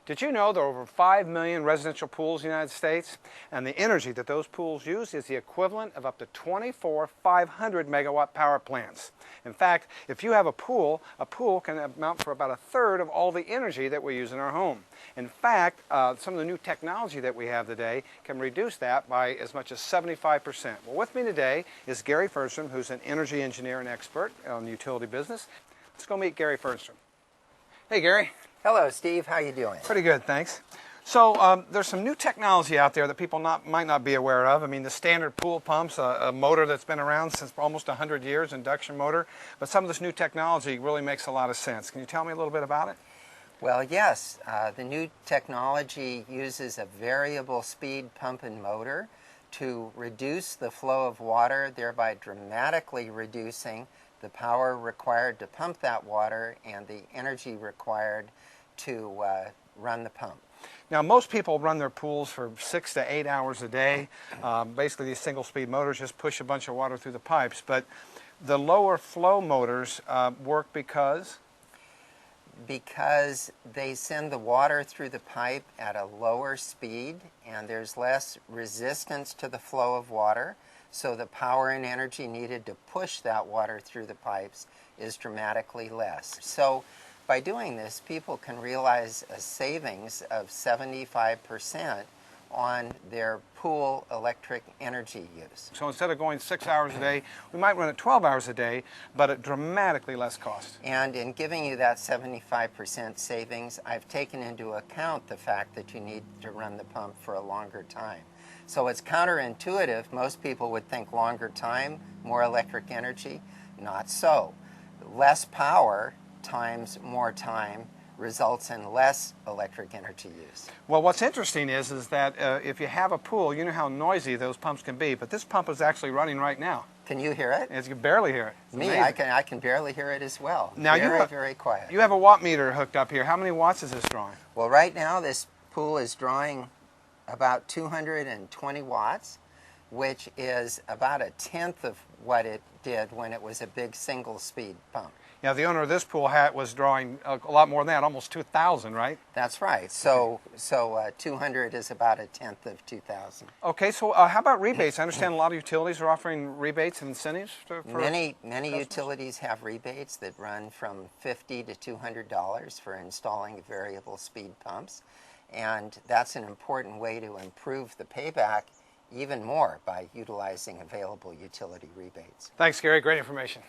Did you know there are over 5 million residential pools in the United States? And the energy that those pools use is the equivalent of up to 24 500 megawatt power plants. In fact, if you have a pool can amount for about a third of all the energy that we use in our home. In fact, some of the new technology that we have today can reduce that by as much as 75%. Well, with me today is Gary Fernstrom, who's an energy engineer and expert on the utility business. Let's go meet Gary Fernstrom. Hey, Gary. Hello, Steve. How you doing? Pretty good, thanks. So there's some new technology out there that people might not be aware of. I mean, the standard pool pump's a motor that's been around since almost 100 years, induction motor. But some of this new technology really makes a lot of sense. Can you tell me a little bit about it? Well, yes. The new technology uses a variable speed pump and motor to reduce the flow of water, thereby dramatically reducing the power required to pump that water and the energy required to run the pump. Now, most people run their pools for 6 to 8 hours a day. Basically, these single-speed motors just push a bunch of water through the pipes. But the lower flow motors work because they send the water through the pipe at a lower speed, and there's less resistance to the flow of water. So the power and energy needed to push that water through the pipes is dramatically less. So by doing this, people can realize a savings of 75% on their pool electric energy use. So instead of going 6 hours a day, we might run it 12 hours a day, but at dramatically less cost. And in giving you that 75% savings, I've taken into account the fact that you need to run the pump for a longer time. So it's counterintuitive. Most people would think longer time, more electric energy. Not so. Less power times more time results in less electric energy use. Well, what's interesting is that if you have a pool, you know how noisy those pumps can be, but this pump is actually running right now. Can you hear it? You can barely hear it. It's Me, amazing. I can barely hear it as well. Now very quiet. You have a watt meter hooked up here. How many watts is this drawing? Well, right now this pool is drawing about 220 watts, which is about a tenth of what it did when it was a big single-speed pump. Now, the owner of this pool was drawing a lot more than that, almost 2,000, right? That's right. So 200 is about a tenth of 2,000. Okay, so how about rebates? I understand a lot of utilities are offering rebates and incentives for many utilities have rebates that run from $50 to $200 for installing variable speed pumps, and that's an important way to improve the payback even more by utilizing available utility rebates. Thanks, Gary. Great information.